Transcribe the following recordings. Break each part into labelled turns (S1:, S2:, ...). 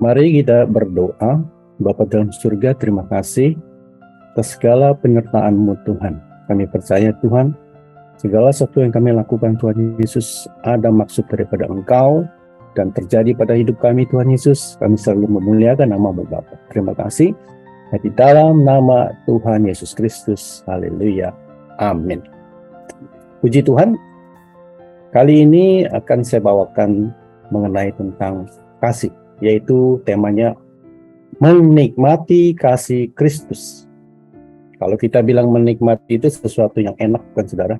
S1: Mari kita berdoa. Bapa dalam surga, terima kasih atas segala penyertaan-Mu Tuhan. Kami percaya Tuhan, segala sesuatu yang kami lakukan Tuhan Yesus ada maksud daripada Engkau dan terjadi pada hidup kami Tuhan Yesus. Kami selalu memuliakan nama-Mu Bapa. Terima kasih. Di dalam nama Tuhan Yesus Kristus. Haleluya. Amin. Puji Tuhan. Kali ini akan saya bawakan mengenai tentang kasih, yaitu temanya menikmati kasih Kristus. Kalau kita bilang menikmati itu sesuatu yang enak, bukan saudara?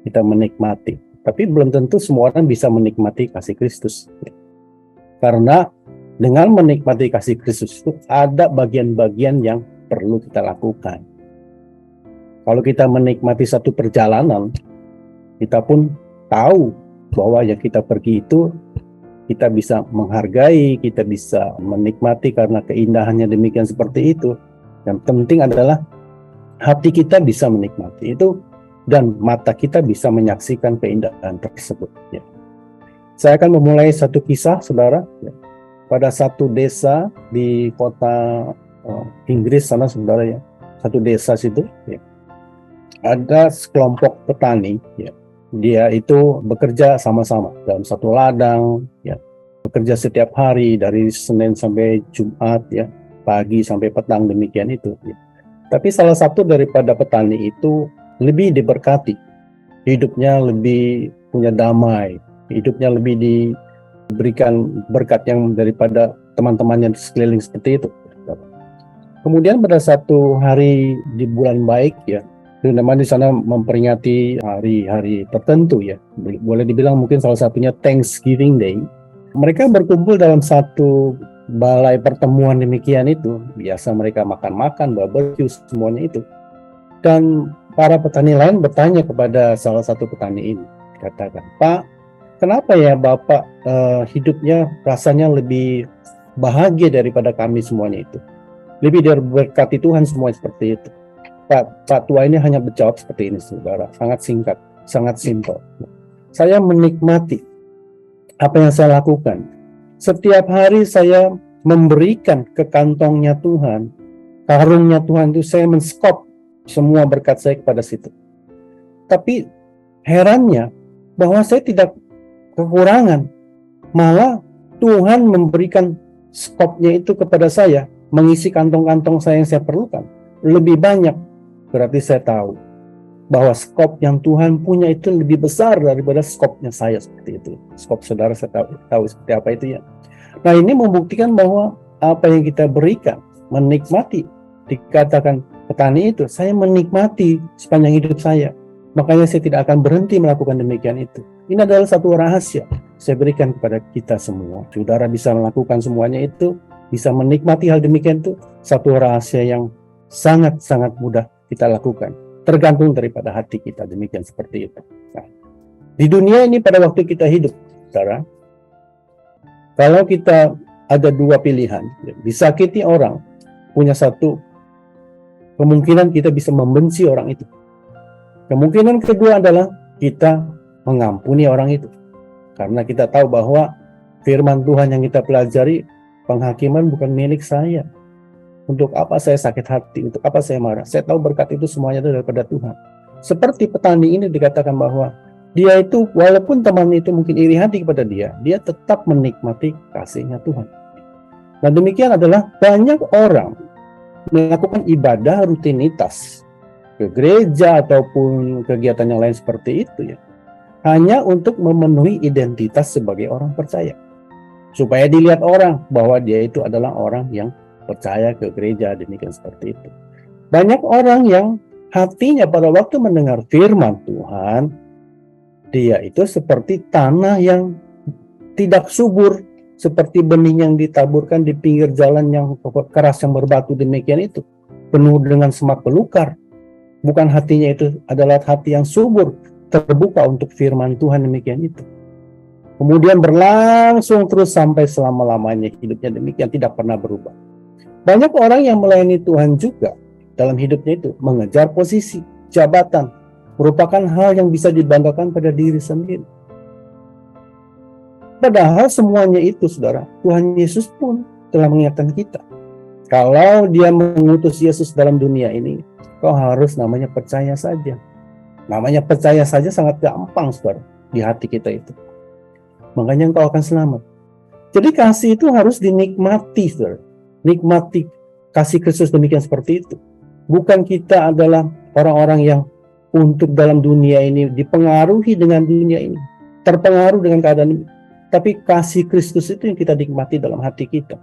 S1: Kita menikmati. Tapi belum tentu semua orang bisa menikmati kasih Kristus. Karena dengan menikmati kasih Kristus itu ada bagian-bagian yang perlu kita lakukan. Kalau kita menikmati satu perjalanan, kita pun tahu bahwa yang kita pergi itu kita bisa menghargai, kita bisa menikmati karena keindahannya demikian seperti itu. Yang penting adalah hati kita bisa menikmati itu dan mata kita bisa menyaksikan keindahan tersebut. Ya. Saya akan memulai satu kisah, saudara. Ya. Pada satu desa di kota Inggris sana, saudara ya. Satu desa situ, ya. Ada sekelompok petani, ya. Dia itu bekerja sama-sama dalam satu ladang, ya, bekerja setiap hari dari Senin sampai Jumat, ya, pagi sampai petang demikian itu. Ya. Tapi salah satu daripada petani itu lebih diberkati, hidupnya lebih punya damai, hidupnya lebih diberikan berkat yang daripada teman-temannya di sekeliling seperti itu. Kemudian pada satu hari di bulan baik, ya. Teman-teman di sana memperingati hari-hari tertentu ya. Boleh dibilang mungkin salah satunya Thanksgiving Day. Mereka berkumpul dalam satu balai pertemuan demikian itu. Biasa mereka makan-makan, barbecue, semuanya itu. Dan para petani lain bertanya kepada salah satu petani ini. Katakan, Pak, kenapa ya Bapak hidupnya rasanya lebih bahagia daripada kami semuanya itu? Lebih diberkati Tuhan semua seperti itu. Pak tua ini hanya menjawab seperti ini, saudara. Sangat singkat, sangat simpel. Saya menikmati apa yang saya lakukan. Setiap hari saya memberikan ke kantongnya Tuhan, karungnya Tuhan itu saya menskop semua berkat saya kepada situ. Tapi herannya bahwa saya tidak kekurangan. Malah Tuhan memberikan skopnya itu kepada saya, mengisi kantong-kantong saya yang saya perlukan. Lebih banyak. Berarti saya tahu bahwa skop yang Tuhan punya itu lebih besar daripada skopnya saya seperti itu. Skop saudara saya tahu seperti apa itu ya. Nah ini membuktikan bahwa apa yang kita berikan, menikmati. Dikatakan petani itu, saya menikmati sepanjang hidup saya. Makanya saya tidak akan berhenti melakukan demikian itu. Ini adalah satu rahasia saya berikan kepada kita semua. Saudara bisa melakukan semuanya itu, bisa menikmati hal demikian itu, satu rahasia yang sangat-sangat mudah kita lakukan, tergantung daripada hati kita, demikian seperti itu. Nah, di dunia ini pada waktu kita hidup, saudara, kalau kita ada dua pilihan, disakiti orang, punya satu kemungkinan kita bisa membenci orang itu. Kemungkinan kedua adalah kita mengampuni orang itu, karena kita tahu bahwa firman Tuhan yang kita pelajari, penghakiman bukan milik saya. Untuk apa saya sakit hati? Untuk apa saya marah? Saya tahu berkat itu semuanya daripada Tuhan. Seperti petani ini dikatakan bahwa dia itu walaupun teman itu mungkin iri hati kepada dia tetap menikmati kasihnya Tuhan. Nah demikian adalah banyak orang melakukan ibadah rutinitas ke gereja ataupun kegiatan yang lain seperti itu ya. Hanya untuk memenuhi identitas sebagai orang percaya. Supaya dilihat orang bahwa dia itu adalah orang yang percaya ke gereja, demikian seperti itu. Banyak orang yang hatinya pada waktu mendengar firman Tuhan, dia itu seperti tanah yang tidak subur, seperti benih yang ditaburkan di pinggir jalan yang keras yang berbatu demikian itu, penuh dengan semak belukar. Bukan hatinya itu adalah hati yang subur, terbuka untuk firman Tuhan demikian itu. Kemudian berlangsung terus sampai selama-lamanya hidupnya demikian, tidak pernah berubah. Banyak orang yang melayani Tuhan juga dalam hidupnya itu mengejar posisi, jabatan, merupakan hal yang bisa dibanggakan pada diri sendiri. Padahal semuanya itu, saudara, Tuhan Yesus pun telah mengingatkan kita. Kalau dia mengutus Yesus dalam dunia ini, kau harus namanya percaya saja. Namanya percaya saja sangat gampang, saudara, di hati kita itu. Makanya engkau akan selamat. Jadi kasih itu harus dinikmati, saudara. Nikmati kasih Kristus demikian seperti itu. Bukan kita adalah orang-orang yang untuk dalam dunia ini dipengaruhi dengan dunia ini, terpengaruh dengan keadaan ini. Tapi kasih Kristus itu yang kita nikmati dalam hati kita,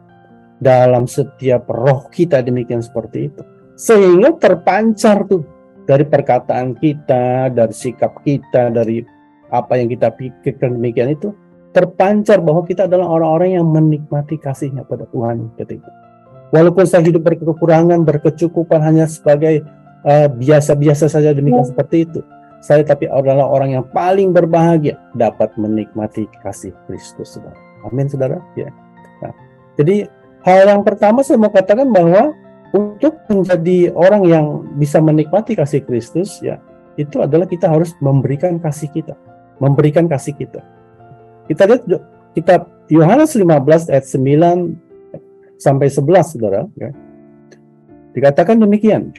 S1: dalam setiap roh kita, demikian seperti itu. Sehingga terpancar tuh dari perkataan kita, dari sikap kita, dari apa yang kita pikirkan, demikian itu terpancar bahwa kita adalah orang-orang yang menikmati kasih-Nya pada Tuhan ketika. Walaupun saya hidup berkekurangan, berkecukupan hanya sebagai biasa-biasa saja, demikian seperti itu. Saya tapi adalah orang yang paling berbahagia dapat menikmati kasih Kristus, saudara. Amin, saudara. Ya. Nah, jadi hal yang pertama saya mau katakan bahwa untuk menjadi orang yang bisa menikmati kasih Kristus, ya, itu adalah kita harus memberikan kasih kita, memberikan kasih kita. Kita lihat kitab Yohanes 15 ayat 9 sampai 11, saudara. Ya. Dikatakan demikian.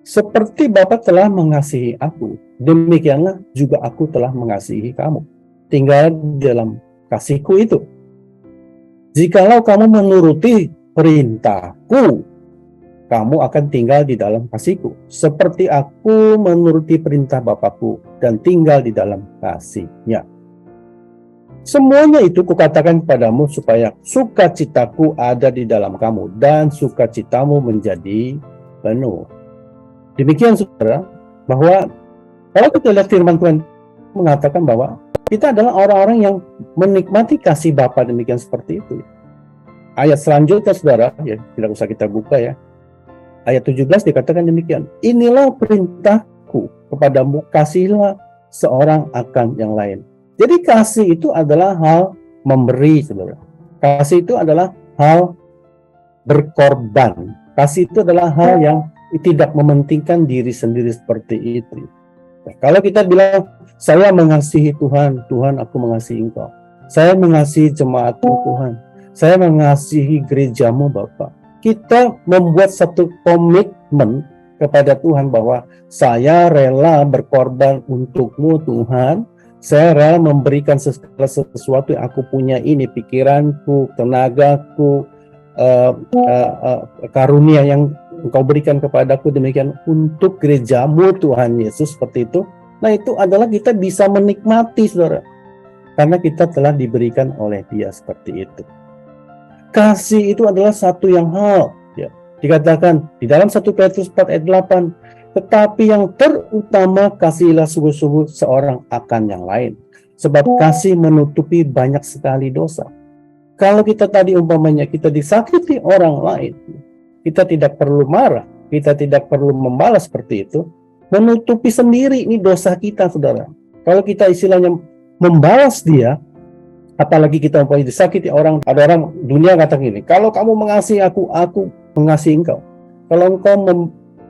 S1: Seperti Bapa telah mengasihi aku, demikianlah juga aku telah mengasihi kamu. Tinggal dalam kasihku itu. Jikalau kamu menuruti perintahku, kamu akan tinggal di dalam kasihku. Seperti aku menuruti perintah Bapakku dan tinggal di dalam kasih-Nya. Semuanya itu kukatakan kepadamu supaya sukacitaku ada di dalam kamu dan sukacitamu menjadi penuh. Demikian, saudara, bahwa kalau kita lihat firman Tuhan mengatakan bahwa kita adalah orang-orang yang menikmati kasih Bapa, demikian seperti itu. Ayat selanjutnya, saudara, ya tidak usah kita buka ya. Ayat 17 dikatakan demikian. Inilah perintahku kepadamu, kasihilah seorang akan yang lain. Jadi kasih itu adalah hal memberi, saudara. Kasih itu adalah hal berkorban. Kasih itu adalah hal yang tidak mementingkan diri sendiri seperti itu. Nah, kalau kita bilang, saya mengasihi Tuhan, Tuhan aku mengasihi engkau. Saya mengasihi jemaatmu Tuhan. Saya mengasihi gerejamu Bapak. Kita membuat satu komitmen kepada Tuhan bahwa saya rela berkorban untukmu Tuhan. Saya rela memberikan segala sesuatu yang aku punya ini, pikiranku, tenagaku, karunia yang Engkau berikan kepadaku, demikian untuk gerejamu Tuhan Yesus, seperti itu. Nah, itu adalah kita bisa menikmati, saudara, karena kita telah diberikan oleh Dia seperti itu. Kasih itu adalah satu yang hal, ya. Dikatakan di dalam 1 Petrus 4 ayat 8, tetapi yang terutama kasihilah sungguh-sungguh seorang akan yang lain, sebab kasih menutupi banyak sekali dosa. Kalau kita tadi umpamanya kita disakiti orang lain, kita tidak perlu marah, kita tidak perlu membalas seperti itu, menutupi sendiri ini dosa kita, saudara. Kalau kita istilahnya membalas dia, apalagi kita umpamanya disakiti orang, ada orang dunia kata gini, kalau kamu mengasihi aku mengasihi engkau. Kalau engkau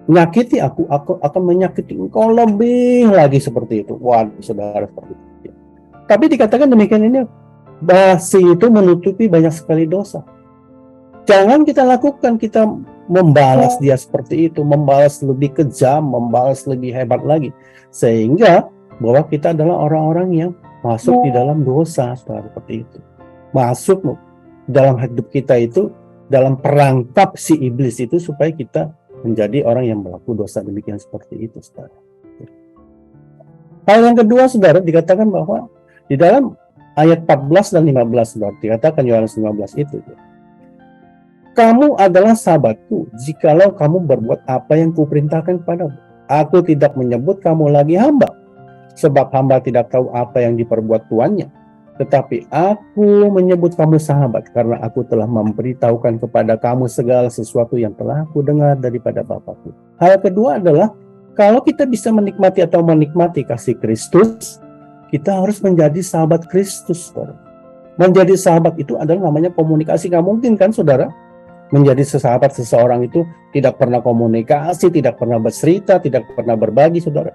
S1: menyakiti aku akan menyakiti engkau lebih lagi, seperti itu. Waduh, saudara, seperti itu. Tapi dikatakan demikian ini, kasih itu menutupi banyak sekali dosa. Jangan kita lakukan, kita membalas dia seperti itu, membalas lebih kejam, membalas lebih hebat lagi, sehingga bahwa kita adalah orang-orang yang masuk di dalam dosa, seperti itu. Masuk dalam hidup kita itu, dalam perangkap si iblis itu, supaya kita menjadi orang yang melakukan dosa demikian seperti itu, saudara. Hal yang kedua, saudara, dikatakan bahwa di dalam ayat 14 dan 15, saudara, dikatakan Yohanes 15 itu, kamu adalah sahabatku jikalau kamu berbuat apa yang kuperintahkan kepadamu. Aku tidak menyebut kamu lagi hamba, sebab hamba tidak tahu apa yang diperbuat tuannya. Tetapi aku menyebut kamu sahabat, karena aku telah memberitahukan kepada kamu segala sesuatu yang telah aku dengar daripada Bapakku. Hal kedua adalah, kalau kita bisa menikmati atau menikmati kasih Kristus, kita harus menjadi sahabat Kristus, saudara. Menjadi sahabat itu adalah namanya komunikasi. Nggak mungkin kan, saudara, menjadi sahabat seseorang itu tidak pernah komunikasi, tidak pernah bercerita, tidak pernah berbagi, saudara.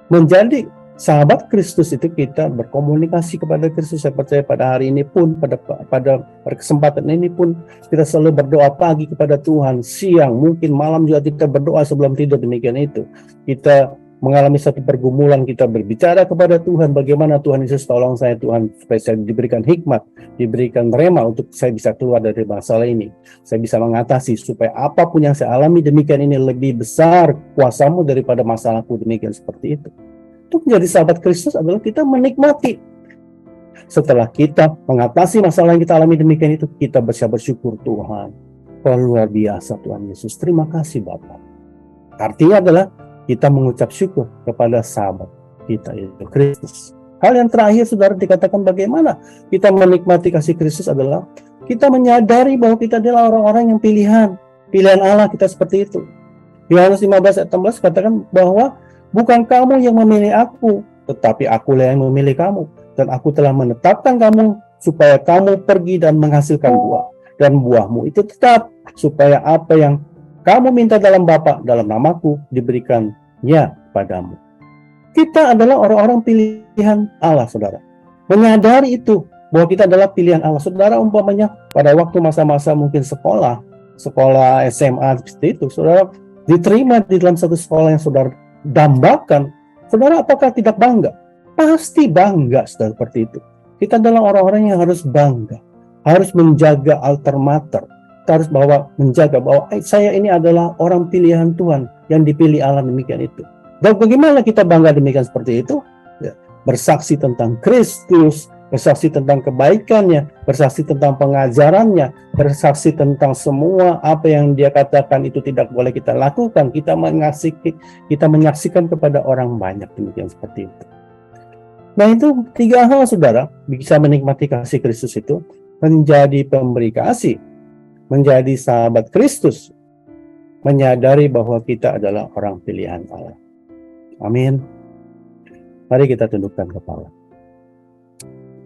S1: Menjadi sahabat Kristus itu kita berkomunikasi kepada Kristus. Saya percaya pada hari ini pun, pada kesempatan ini pun kita selalu berdoa pagi kepada Tuhan, siang, mungkin malam juga kita berdoa sebelum tidur. Demikian itu kita mengalami satu pergumulan, kita berbicara kepada Tuhan, bagaimana Tuhan Yesus tolong saya Tuhan, supaya saya diberikan hikmat, diberikan rema untuk saya bisa keluar dari masalah ini, saya bisa mengatasi, supaya apapun yang saya alami demikian ini lebih besar kuasamu daripada masalahku. Demikian seperti itu. Untuk menjadi sahabat Kristus adalah kita menikmati. Setelah kita mengatasi masalah yang kita alami demikian itu, kita bisa bersyukur, Tuhan, luar biasa Tuhan Yesus, terima kasih Bapa. Artinya adalah kita mengucap syukur kepada sahabat kita, yaitu Kristus. Hal yang terakhir, saudara, dikatakan bagaimana kita menikmati kasih Kristus adalah kita menyadari bahwa kita adalah orang-orang yang pilihan Allah, kita seperti itu. Yohanes 15 ayat 16 katakan bahwa bukan kamu yang memilih aku, tetapi akulah yang memilih kamu, dan aku telah menetapkan kamu supaya kamu pergi dan menghasilkan buah, dan buahmu itu tetap, supaya apa yang kamu minta dalam Bapa, dalam namaku, diberikannya padamu. Kita adalah orang-orang pilihan Allah, saudara. Menyadari itu, bahwa kita adalah pilihan Allah. Saudara, umpamanya pada waktu masa-masa mungkin sekolah SMA seperti itu, saudara diterima di dalam satu sekolah yang saudara dambakan, saudara apakah tidak bangga? Pasti bangga, saudara, seperti itu. Kita adalah orang-orang yang harus bangga, harus menjaga alter mater. Kita harus menjaga bahwa saya ini adalah orang pilihan Tuhan yang dipilih Allah, demikian itu. Dan bagaimana kita bangga demikian seperti itu? Ya, bersaksi tentang Kristus, bersaksi tentang kebaikannya, bersaksi tentang pengajarannya, bersaksi tentang semua apa yang dia katakan itu tidak boleh kita lakukan. Kita menyaksikan kepada orang banyak, demikian seperti itu. Nah, itu 3 hal, saudara, bisa menikmati kasih Kristus itu: menjadi pemberi kasih, menjadi sahabat Kristus, menyadari bahwa kita adalah orang pilihan Allah. Amin. Mari kita tundukkan kepala.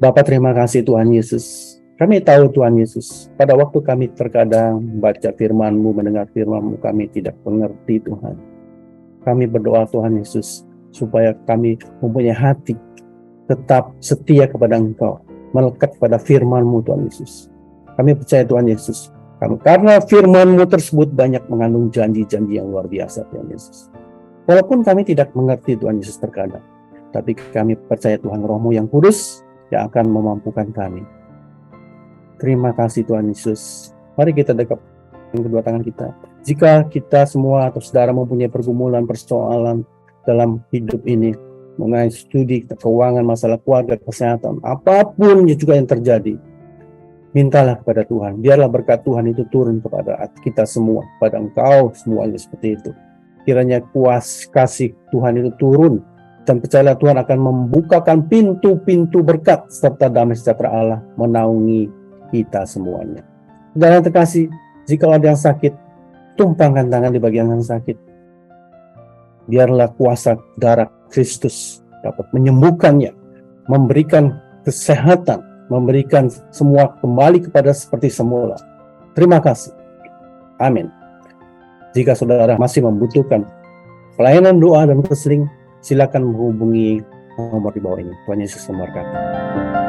S1: Bapa, terima kasih Tuhan Yesus. Kami tahu Tuhan Yesus, pada waktu kami terkadang membaca firman-Mu, mendengar firman-Mu, kami tidak mengerti Tuhan. Kami berdoa Tuhan Yesus, supaya kami mempunyai hati tetap setia kepada Engkau, melekat pada firman-Mu Tuhan Yesus. Kami percaya Tuhan Yesus, karena firman-Mu tersebut banyak mengandung janji-janji yang luar biasa Tuhan Yesus. Walaupun kami tidak mengerti Tuhan Yesus terkadang, tapi kami percaya Tuhan, Roh-Mu yang kudus yang akan memampukan kami. Terima kasih Tuhan Yesus. Mari kita dekapkan kedua tangan kita. Jika kita semua atau saudara mempunyai pergumulan, persoalan dalam hidup ini, mengenai studi, keuangan, masalah keluarga, kesehatan, apapun juga yang terjadi, mintalah kepada Tuhan. Biarlah berkat Tuhan itu turun kepada kita semua, pada engkau semuanya seperti itu. Kiranya kasih Tuhan itu turun, dan percayalah Tuhan akan membukakan pintu-pintu berkat serta damai sejahtera Allah menaungi kita semuanya. Saudara yang terkasih, jika ada yang sakit, tumpangkan tangan di bagian yang sakit. Biarlah kuasa darah Kristus dapat menyembuhkannya, memberikan kesehatan, memberikan semua kembali kepada seperti semula. Terima kasih. Amin. Jika saudara masih membutuhkan pelayanan doa dan konseling, silakan menghubungi nomor di bawah ini. Tuhan Yesus memberkati.